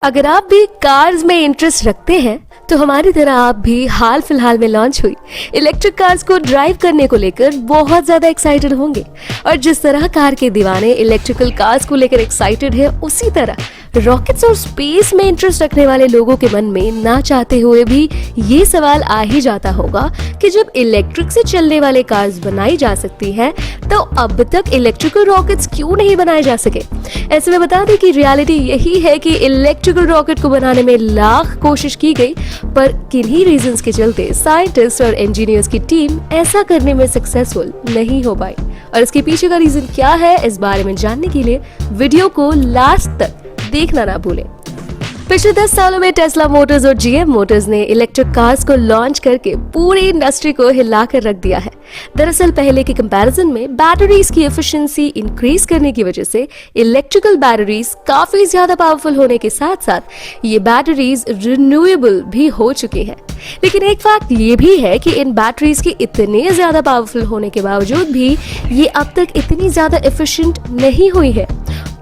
अगर आप भी कार्स में इंटरेस्ट रखते हैं तो हमारी तरह आप भी हाल फिलहाल में लॉन्च हुई इलेक्ट्रिक कार्स को ड्राइव करने को लेकर बहुत ज्यादा एक्साइटेड होंगे। और जिस तरह कार के दीवाने इलेक्ट्रिकल कार्स को लेकर एक्साइटेड है, उसी तरह रॉकेट्स और स्पेस में इंटरेस्ट रखने वाले लोगों के मन में ना चाहते हुए भी ये सवाल आ ही जाता होगा कि जब इलेक्ट्रिक से चलने वाले कार्स बनाई जा सकती हैं, तो अब तक इलेक्ट्रिकल रॉकेट्स क्यों नहीं बनाए जा सके। ऐसे में बता दें कि रियलिटी यही है कि इलेक्ट्रिकल रॉकेट को बनाने में लाख कोशिश की गई, पर किन्हीं रीजंस के चलते साइंटिस्ट और इंजीनियर्स की टीम ऐसा करने में सक्सेसफुल नहीं हो पाई। और इसके पीछे का रीजन क्या है, इस बारे में जानने के लिए वीडियो को लास्ट तक देखना ना भूलें। पिछले 10 सालों में टेस्ला मोटर्स और जीएम मोटर्स ने इलेक्ट्रिक कार्स को लॉन्च करके पूरी इंडस्ट्री को हिलाकर रख दिया है। दरअसल पहले के कंपैरिजन में बैटरीज की एफिशिएंसी इंक्रीज करने की वजह से इलेक्ट्रिकल बैटरीज काफी ज्यादा पावरफुल होने के साथ साथ ये बैटरीज रिन्यूएबल भी हो चुकी हैं। लेकिन एक फैक्ट ये भी है कि इन बैटरीज के इतने ज्यादा पावरफुल होने के बावजूद भी ये अब तक इतनी ज्यादा एफिशिएंट नहीं हुई है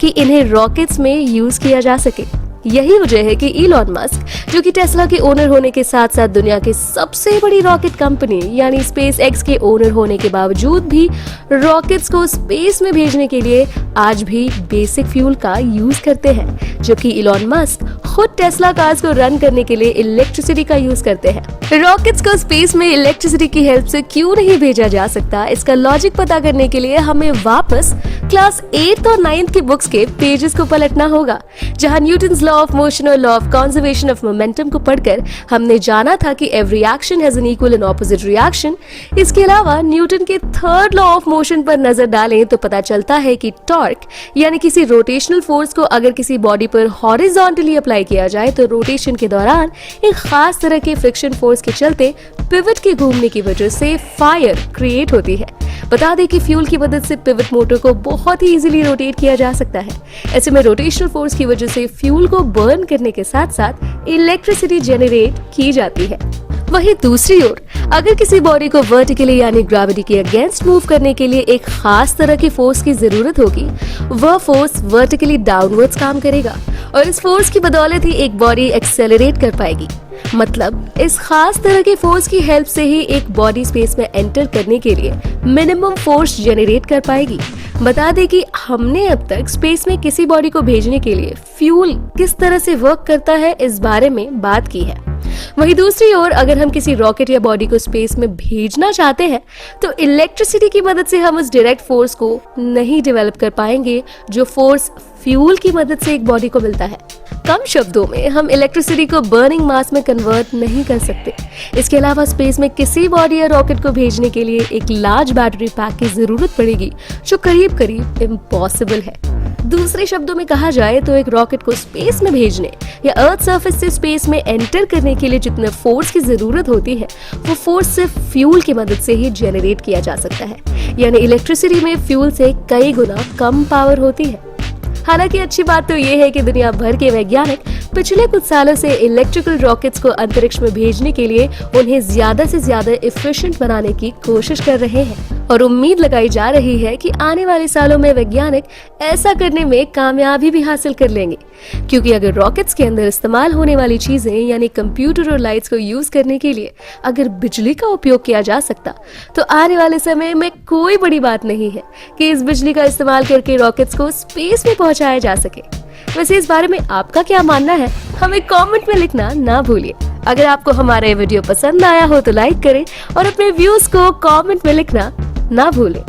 कि इन्हें रॉकेट्स में यूज किया जा सके। यही वजह है कि इलॉन मस्क, जो कि टेस्ला के ओनर होने के साथ साथ दुनिया की सबसे बड़ी रॉकेट कंपनी यानी स्पेस एक्स के ओनर होने के बावजूद भी रॉकेट्स को स्पेस में भेजने के लिए आज भी बेसिक फ्यूल का यूज करते हैं, जबकि इलॉन मस्क खुद टेस्ला कार्स को रन करने के लिए इलेक्ट्रिसिटी का यूज करते हैं। रॉकेट्स को स्पेस में इलेक्ट्रिसिटी की हेल्प से क्यों नहीं भेजा जा सकता, इसका लॉजिक पता करने के लिए हमें वापस क्लास 8 और 9 की बुक्स के पेजेस को पलटना होगा, जहां न्यूटन्स लॉ ऑफ मोशन और law of conservation of momentum को पढ़कर हमने जाना था कि every action has an equal and opposite reaction. इसके अलावा न्यूटन के थर्ड लॉ ऑफ मोशन पर नजर डालें तो पता चलता है कि टॉर्क यानी किसी रोटेशनल फोर्स को अगर किसी बॉडी पर हॉरिजॉन्टली अप्लाई किया जाए तो रोटेशन के दौरान एक खास तरह के फ्रिक्शन फोर्स के चलते पिवट के घूमने की वजह से फायर क्रिएट होती है। बता दें कि फ्यूल की मदद से पिवट मोटर को बहुत ही इजीली रोटेट किया जा सकता है। ऐसे में रोटेशनल फोर्स की वजह से फ्यूल को बर्न करने के साथ साथ इलेक्ट्रिसिटी जनरेट की जाती है। वहीं दूसरी ओर अगर किसी बॉडी को वर्टिकली यानी ग्रेविटी के अगेंस्ट मूव करने के लिए एक खास तरह की फोर्स की जरूरत होगी, वह फोर्स वर्टिकली डाउनवर्ड्स काम करेगा और इस फोर्स की बदौलत ही एक बॉडी एक्सेलरेट कर पाएगी। मतलब इस खास तरह के फोर्स की हेल्प से ही एक बॉडी स्पेस में एंटर करने के लिए मिनिमम फोर्स जनरेट कर पाएगी। बता दें कि हमने अब तक स्पेस में किसी बॉडी को भेजने के लिए फ्यूल किस तरह से वर्क करता है, इस बारे में बात की है। वहीं दूसरी ओर अगर हम किसी रॉकेट या बॉडी को स्पेस में भेजना चाहते हैं तो इलेक्ट्रिसिटी की मदद से हम उस डायरेक्ट फोर्स को नहीं डेवलप कर पाएंगे जो फोर्स फ्यूल की मदद से एक बॉडी को मिलता है। कम शब्दों में हम इलेक्ट्रिसिटी को बर्निंग मास में कन्वर्ट नहीं कर सकते। इसके अलावा स्पेस में किसी बॉडी या रॉकेट को भेजने के लिए एक लार्ज बैटरी पैक की जरूरत पड़ेगी, जो करीब करीब इम्पॉसिबल है। दूसरे शब्दों में कहा जाए तो एक रॉकेट को स्पेस में भेजने या अर्थ सरफेस से स्पेस में एंटर करने के लिए जितने फोर्स की जरूरत होती है, वो फोर्स सिर्फ फ्यूल की मदद से ही जनरेट किया जा सकता है। यानी इलेक्ट्रिसिटी में फ्यूल से कई गुना कम पावर होती है। हालांकि अच्छी बात तो ये है कि दुनिया भर के वैज्ञानिक पिछले कुछ सालों से इलेक्ट्रिकल रॉकेट्स को अंतरिक्ष में भेजने के लिए उन्हें ज्यादा से ज्यादा एफिशिएंट बनाने की कोशिश कर रहे हैं और उम्मीद लगाई जा रही है कि आने वाले सालों में वैज्ञानिक ऐसा करने में कामयाबी भी हासिल कर लेंगे। क्योंकि अगर रॉकेट्स के अंदर इस्तेमाल होने वाली चीजें यानी कंप्यूटर और लाइट्स को यूज करने के लिए अगर बिजली का उपयोग किया जा सकता, तो आने वाले समय में कोई बड़ी बात नहीं है कि इस बिजली का इस्तेमाल करके रॉकेट्स को स्पेस में पहुंचाया जा सके। वैसे इस बारे में आपका क्या मानना है, हमें कमेंट में लिखना ना भूलिए। अगर आपको हमारा ये वीडियो पसंद आया हो तो लाइक करें और अपने व्यूज को कमेंट में लिखना ना भूलें।